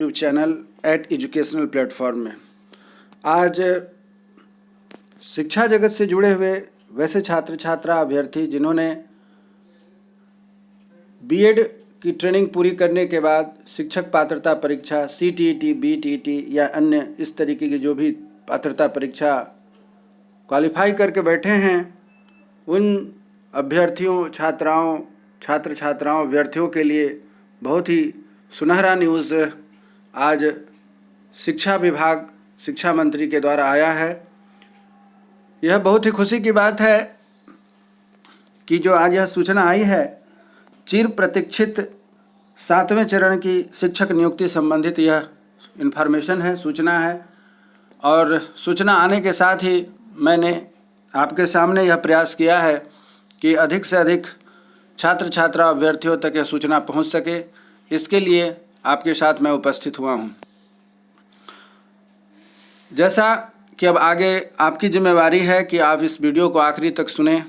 YouTube channel @educational platform में आज शिक्षा जगत से जुड़े हुए वैसे छात्र छात्रा अभ्यर्थी जिन्होंने बीएड की ट्रेनिंग पूरी करने के बाद शिक्षक पात्रता परीक्षा सीटीईटी, बीटीईटी या अन्य इस तरीके की जो भी पात्रता परीक्षा क्वालिफाई करके बैठे हैं, उन अभ्यर्थियों, छात्र छात्राओं, अभ्यर्थियों के लिए बहुत ही सुनहरा न्यूज़ आज शिक्षा विभाग, शिक्षा मंत्री के द्वारा आया है। यह बहुत ही खुशी की बात है कि जो आज यह सूचना आई है, चिर प्रतीक्षित 7वें चरण की शिक्षक नियुक्ति संबंधित यह इन्फॉर्मेशन है, सूचना है। और सूचना आने के साथ ही मैंने आपके सामने यह प्रयास किया है कि अधिक से अधिक छात्र छात्रा अभ्यर्थियों तक यह सूचना पहुंच सके। इसके लिए आपके साथ मैं उपस्थित हुआ हूं। जैसा कि अब आगे आपकी जिम्मेवारी है कि आप इस वीडियो को आखिरी तक सुनें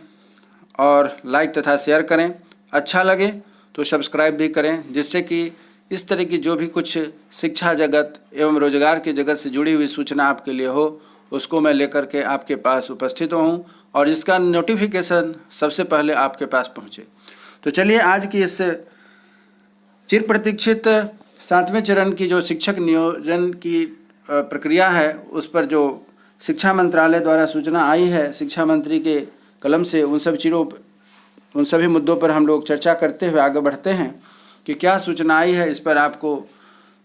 और लाइक तथा शेयर करें। अच्छा लगे तो सब्सक्राइब भी करें, जिससे कि इस तरह की जो भी कुछ शिक्षा जगत एवं रोजगार की जगत से जुड़ी हुई सूचना आपके लिए हो, उसको मैं लेकर के आपके पास उपस्थित हूँ और इसका नोटिफिकेशन सबसे पहले आपके पास पहुँचे। तो चलिए आज की इस चिर प्रतीक्षित 7वें चरण की जो शिक्षक नियोजन की प्रक्रिया है, उस पर जो शिक्षा मंत्रालय द्वारा सूचना आई है शिक्षा मंत्री के कलम से, उन सभी मुद्दों पर हम लोग चर्चा करते हुए आगे बढ़ते हैं कि क्या सूचना आई है। इस पर आपको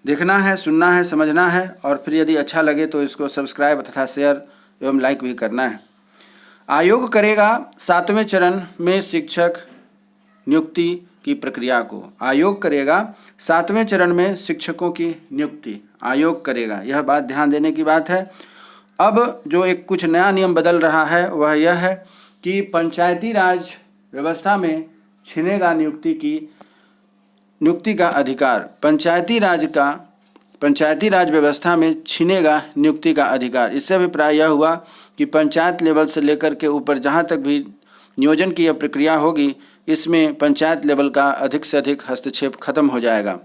देखना है, सुनना है, समझना है और फिर यदि अच्छा लगे तो इसको सब्सक्राइब तथा शेयर एवं लाइक भी करना है। आयोग करेगा 7वें चरण में शिक्षक नियुक्ति की प्रक्रिया को। आयोग करेगा 7वें चरण में शिक्षकों की नियुक्ति, आयोग करेगा। यह बात ध्यान देने की बात है। अब जो एक कुछ नया नियम बदल रहा है वह यह है कि पंचायती राज व्यवस्था में छिनेगा नियुक्ति का अधिकार। पंचायती राज व्यवस्था में छिनेगा नियुक्ति का अधिकार। इससे अभिप्राय यह हुआ कि पंचायत लेवल से लेकर के ऊपर जहाँ तक भी नियोजन की यह प्रक्रिया होगी, इसमें पंचायत लेवल का अधिक से अधिक हस्तक्षेप खत्म हो जाएगा।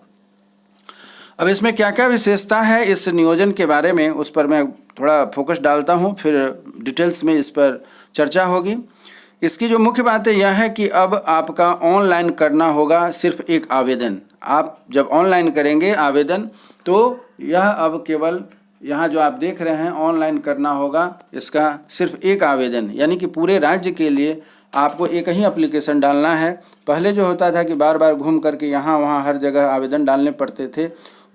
अब इसमें क्या क्या विशेषता है इस नियोजन के बारे में, उस पर मैं थोड़ा फोकस डालता हूँ, फिर डिटेल्स में इस पर चर्चा होगी। इसकी जो मुख्य बात है यह है कि अब आपका ऑनलाइन करना होगा सिर्फ एक आवेदन। आप जब ऑनलाइन करेंगे आवेदन, तो यह अब केवल यहाँ जो आप देख रहे हैं ऑनलाइन करना होगा, इसका सिर्फ एक आवेदन, यानी कि पूरे राज्य के लिए आपको एक ही एप्लीकेशन डालना है। पहले जो होता था कि बार बार घूम करके यहाँ वहाँ हर जगह आवेदन डालने पड़ते थे,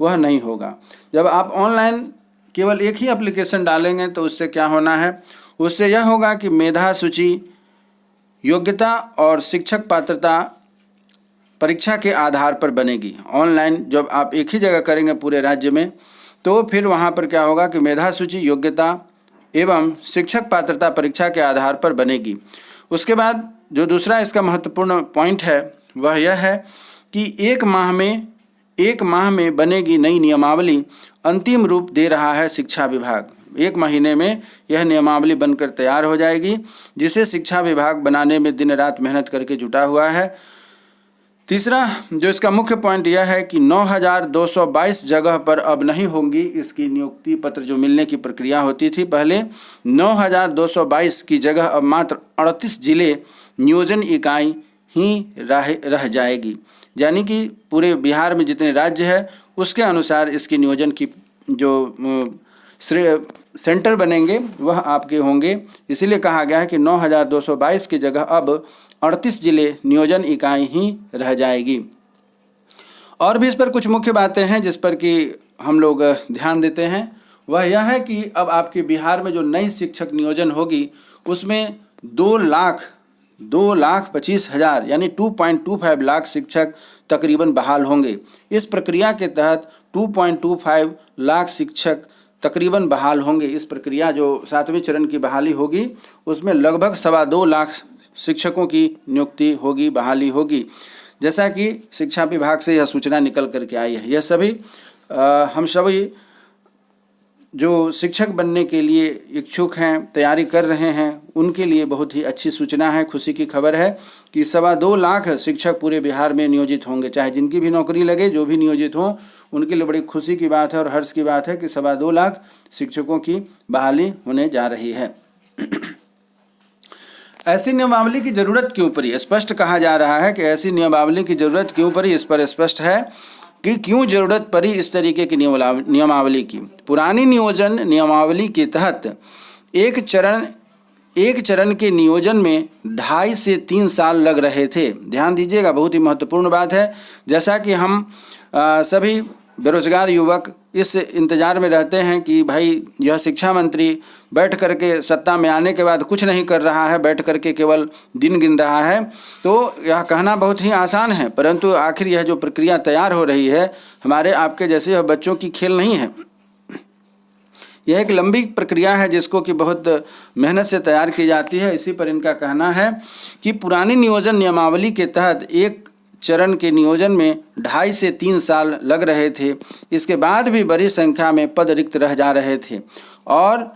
वह नहीं होगा। जब आप ऑनलाइन केवल एक ही एप्लीकेशन डालेंगे तो उससे क्या होना है, उससे यह होगा कि मेधा सूची, योग्यता और शिक्षक पात्रता परीक्षा के आधार पर बनेगी। ऑनलाइन जब आप एक ही जगह करेंगे पूरे राज्य में, तो फिर वहाँ पर क्या होगा कि मेधा सूची, योग्यता एवं शिक्षक पात्रता परीक्षा के आधार पर बनेगी। उसके बाद जो दूसरा इसका महत्वपूर्ण पॉइंट है वह यह है कि एक माह में बनेगी नई नियमावली। अंतिम रूप दे रहा है शिक्षा विभाग। 1 महीने में यह नियमावली बनकर तैयार हो जाएगी, जिसे शिक्षा विभाग बनाने में दिन रात मेहनत करके जुटा हुआ है। तीसरा जो इसका मुख्य पॉइंट यह है कि 9,222 जगह पर अब नहीं होंगी इसकी नियुक्ति पत्र जो मिलने की प्रक्रिया होती थी। पहले 9,222 की जगह अब मात्र 38 जिले नियोजन इकाई ही रह जाएगी। यानी कि पूरे बिहार में जितने राज्य है उसके अनुसार इसकी नियोजन की जो सेंटर बनेंगे वह आपके होंगे। इसीलिए कहा गया है कि 9,222 की जगह अब 38 जिले नियोजन इकाई ही रह जाएगी। और भी इस पर कुछ मुख्य बातें हैं जिस पर कि हम लोग ध्यान देते हैं। वह यह है कि अब आपके बिहार में जो नई शिक्षक नियोजन होगी उसमें 2,25,000 यानी 2.25 लाख शिक्षक तकरीबन बहाल होंगे। इस प्रक्रिया के तहत 2.25 लाख शिक्षक तकरीबन बहाल होंगे। इस प्रक्रिया जो 7वें चरण की बहाली होगी उसमें लगभग 2.25 लाख शिक्षकों की नियुक्ति होगी, बहाली होगी, जैसा कि शिक्षा विभाग से यह सूचना निकल करके आई है। यह सभी हम सभी जो शिक्षक बनने के लिए इच्छुक हैं, तैयारी कर रहे हैं, उनके लिए बहुत ही अच्छी सूचना है, खुशी की खबर है कि 2.25 लाख शिक्षक पूरे बिहार में नियोजित होंगे। चाहे जिनकी भी नौकरी लगे, जो भी नियोजित हों, उनके लिए बड़ी खुशी की बात है और हर्ष की बात है कि 2.25 लाख शिक्षकों की बहाली होने जा रही है। ऐसी नियमावली की जरूरत क्यों पड़ी? स्पष्ट कहा जा रहा है कि ऐसी नियमावली की जरूरत क्यों पड़ी। इस पर स्पष्ट है कि क्यों जरूरत पड़ी इस तरीके की नियमावली की। पुरानी नियोजन नियमावली के तहत एक चरण के नियोजन में 2.5 से 3 साल लग रहे थे। ध्यान दीजिएगा, बहुत ही महत्वपूर्ण बात है। जैसा कि हम सभी बेरोजगार युवक इस इंतज़ार में रहते हैं कि भाई यह शिक्षा मंत्री बैठ करके सत्ता में आने के बाद कुछ नहीं कर रहा है, बैठ करके केवल दिन गिन रहा है, तो यह कहना बहुत ही आसान है, परंतु आखिर यह जो प्रक्रिया तैयार हो रही है, हमारे आपके जैसे बच्चों की खेल नहीं है। यह एक लंबी प्रक्रिया है जिसको कि बहुत मेहनत से तैयार की जाती है। इसी पर इनका कहना है कि पुरानी नियोजन नियमावली के तहत एक चरण के नियोजन में 2.5 से 3 साल लग रहे थे। इसके बाद भी बड़ी संख्या में पद रिक्त रह जा रहे थे और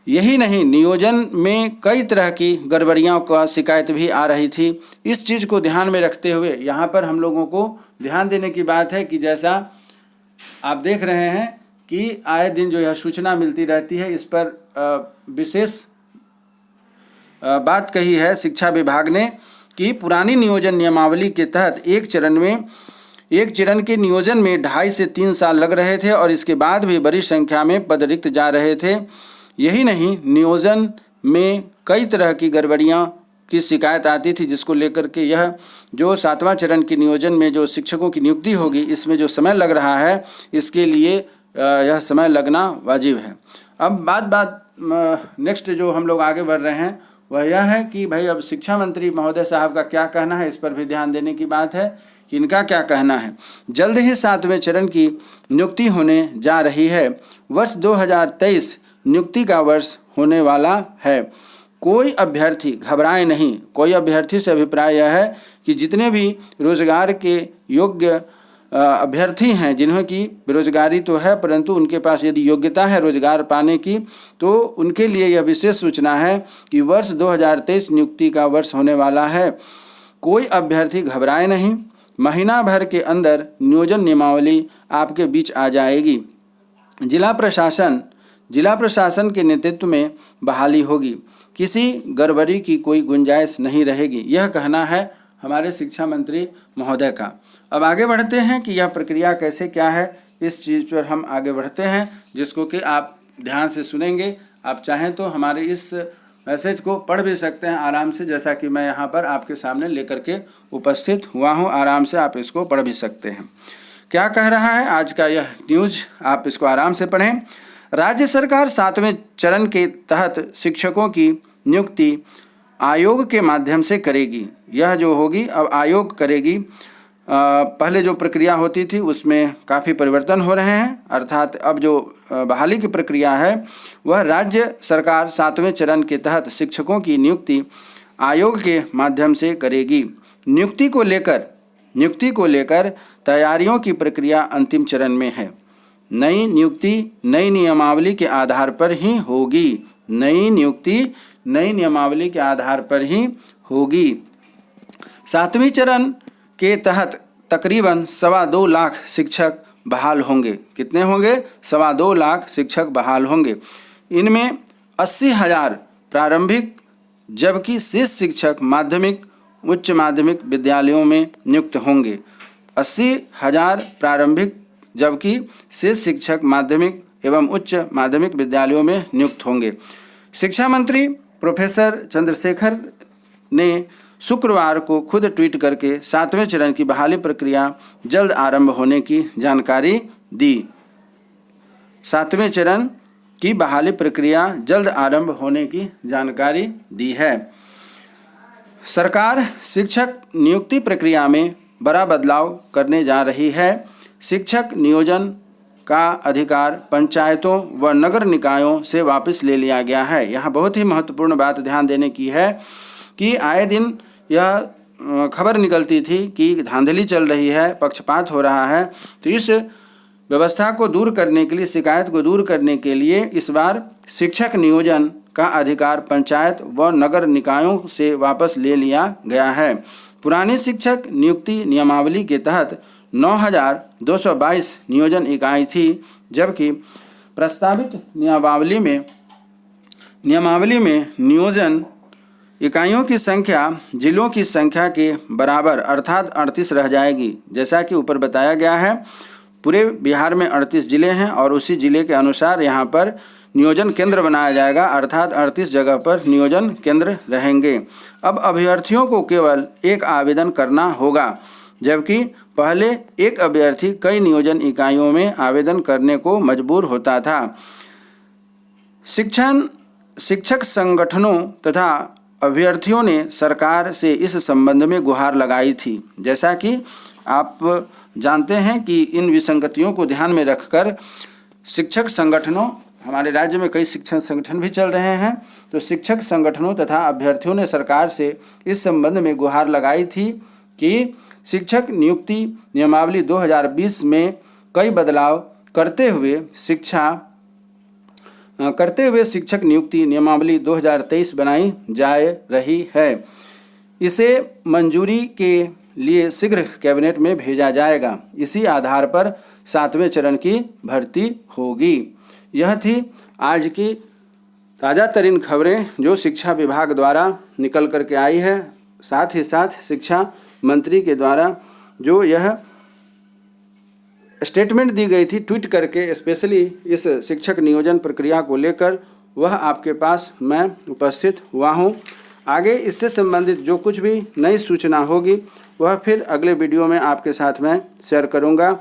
यही नहीं, नियोजन में कई तरह की गड़बड़ियों का शिकायत भी आ रही थी। इस चीज़ को ध्यान में रखते हुए यहाँ पर हम लोगों को ध्यान देने की बात है कि जैसा आप देख रहे हैं कि आए दिन जो यह सूचना मिलती रहती है, इस पर विशेष बात कही है शिक्षा विभाग ने कि पुरानी नियोजन नियमावली के तहत एक चरण के नियोजन में 2.5 से 3 साल लग रहे थे और इसके बाद भी बड़ी संख्या में पद रिक्त जा रहे थे। यही नहीं, नियोजन में कई तरह की गड़बड़ियाँ की शिकायत आती थी, जिसको लेकर के यह जो 7वां चरण के नियोजन में जो शिक्षकों की नियुक्ति होगी, इसमें जो समय लग रहा है, इसके लिए यह समय लगना वाजिब है। अब बात नेक्स्ट जो हम लोग आगे बढ़ रहे हैं वह यह है कि भाई अब शिक्षा मंत्री महोदय साहब का क्या कहना है, इस पर भी ध्यान देने की बात है कि इनका क्या कहना है। जल्द ही 7वें चरण की नियुक्ति होने जा रही है। वर्ष 2023 नियुक्ति का वर्ष होने वाला है। कोई अभ्यर्थी घबराए नहीं। कोई अभ्यर्थी से अभिप्राय यह है कि जितने भी रोजगार के योग्य अभ्यर्थी हैं, जिन्हों की बेरोजगारी तो है परंतु उनके पास यदि योग्यता है रोजगार पाने की, तो उनके लिए यह विशेष सूचना है कि वर्ष 2023 नियुक्ति का वर्ष होने वाला है। कोई अभ्यर्थी घबराए नहीं। महीना भर के अंदर नियोजन नियमावली आपके बीच आ जाएगी। जिला प्रशासन के नेतृत्व में बहाली होगी। किसी गड़बड़ी की कोई गुंजाइश नहीं रहेगी। यह कहना है हमारे शिक्षा मंत्री महोदय का। अब आगे बढ़ते हैं कि यह प्रक्रिया कैसे क्या है, इस चीज़ पर हम आगे बढ़ते हैं, जिसको कि आप ध्यान से सुनेंगे। आप चाहें तो हमारे इस मैसेज को पढ़ भी सकते हैं आराम से, जैसा कि मैं यहाँ पर आपके सामने लेकर के उपस्थित हुआ हूँ। आराम से आप इसको पढ़ भी सकते हैं। क्या कह रहा है आज का यह न्यूज़, आप इसको आराम से पढ़ें। राज्य सरकार 7वें चरण के तहत शिक्षकों की नियुक्ति आयोग के माध्यम से करेगी। यह जो होगी अब आयोग करेगी। पहले जो प्रक्रिया होती थी उसमें काफ़ी परिवर्तन हो रहे हैं, अर्थात अब जो बहाली की प्रक्रिया है वह राज्य सरकार 7वें चरण के तहत शिक्षकों की नियुक्ति आयोग के माध्यम से करेगी। नियुक्ति को लेकर तैयारियों की प्रक्रिया अंतिम चरण में है। नई नियुक्ति नई नियमावली के आधार पर ही होगी। नई नियुक्ति नई नियमावली के आधार पर ही होगी। 7वें चरण के तहत तकरीबन 2.25 लाख शिक्षक बहाल होंगे। कितने होंगे? 2.25 लाख शिक्षक बहाल होंगे। इनमें 80,000 प्रारंभिक जबकि शेष शिक्षक माध्यमिक उच्च माध्यमिक विद्यालयों में नियुक्त होंगे। 80,000 प्रारंभिक जबकि शेष शिक्षक माध्यमिक एवं उच्च माध्यमिक विद्यालयों में नियुक्त होंगे। शिक्षा मंत्री प्रोफेसर चंद्रशेखर ने शुक्रवार को खुद ट्वीट करके 7वें चरण की बहाली प्रक्रिया जल्द आरंभ होने की जानकारी दी। 7वें चरण की बहाली प्रक्रिया जल्द आरंभ होने की जानकारी दी है। सरकार शिक्षक नियुक्ति प्रक्रिया में बड़ा बदलाव करने जा रही है। शिक्षक नियोजन का अधिकार पंचायतों व नगर निकायों से वापस ले लिया गया है। यहाँ बहुत ही महत्वपूर्ण बात ध्यान देने की है कि आए दिन यह खबर निकलती थी कि धांधली चल रही है, पक्षपात हो रहा है। तो इस व्यवस्था को दूर करने के लिए, शिकायत को दूर करने के लिए इस बार शिक्षक नियोजन का अधिकार पंचायत व नगर निकायों से वापस ले लिया गया है। पुरानी शिक्षक नियुक्ति नियमावली के तहत 9,222 नियोजन इकाई थी, जबकि प्रस्तावित नियमावली में नियोजन इकाइयों की संख्या जिलों की संख्या के बराबर अर्थात 38 रह जाएगी। जैसा कि ऊपर बताया गया है, पूरे बिहार में 38 जिले हैं और उसी जिले के अनुसार यहाँ पर नियोजन केंद्र बनाया जाएगा, अर्थात 38 जगह पर नियोजन केंद्र रहेंगे। अब अभ्यर्थियों को केवल एक आवेदन करना होगा, जबकि पहले एक अभ्यर्थी कई नियोजन इकाइयों में आवेदन करने को मजबूर होता था। शिक्षक संगठनों तथा अभ्यर्थियों ने सरकार से इस संबंध में गुहार लगाई थी। जैसा कि आप जानते हैं कि इन विसंगतियों को ध्यान में रखकर शिक्षक संगठनों, हमारे राज्य में कई शिक्षक संगठन भी चल रहे हैं, तो शिक्षक संगठनों तथा अभ्यर्थियों ने सरकार से इस संबंध में गुहार लगाई थी कि शिक्षक नियुक्ति नियमावली 2020 में कई बदलाव करते हुए शिक्षक नियुक्ति नियमावली 2023 बनाई जा रही है। इसे मंजूरी के लिए शीघ्र कैबिनेट में भेजा जाएगा। इसी आधार पर 7वें चरण की भर्ती होगी। यह थी आज की ताज़ा तरीन खबरें जो शिक्षा विभाग द्वारा निकल कर के आई है। साथ ही साथ शिक्षा मंत्री के द्वारा जो यह स्टेटमेंट दी गई थी ट्वीट करके, स्पेशली इस शिक्षक नियोजन प्रक्रिया को लेकर, वह आपके पास मैं उपस्थित हुआ हूँ। आगे इससे संबंधित जो कुछ भी नई सूचना होगी वह फिर अगले वीडियो में आपके साथ मैं शेयर करूँगा।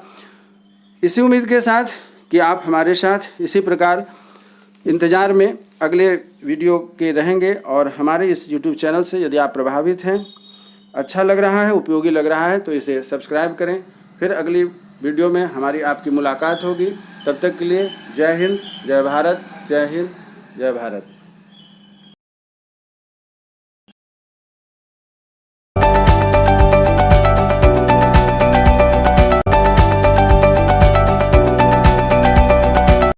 इसी उम्मीद के साथ कि आप हमारे साथ इसी प्रकार इंतज़ार में अगले वीडियो के रहेंगे और हमारे इस YouTube चैनल से यदि आप प्रभावित हैं, अच्छा लग रहा है, उपयोगी लग रहा है तो इसे सब्सक्राइब करें। फिर अगली वीडियो में हमारी आपकी मुलाकात होगी। तब तक के लिए जय हिंद, जय भारत, जय हिंद, जय भारत।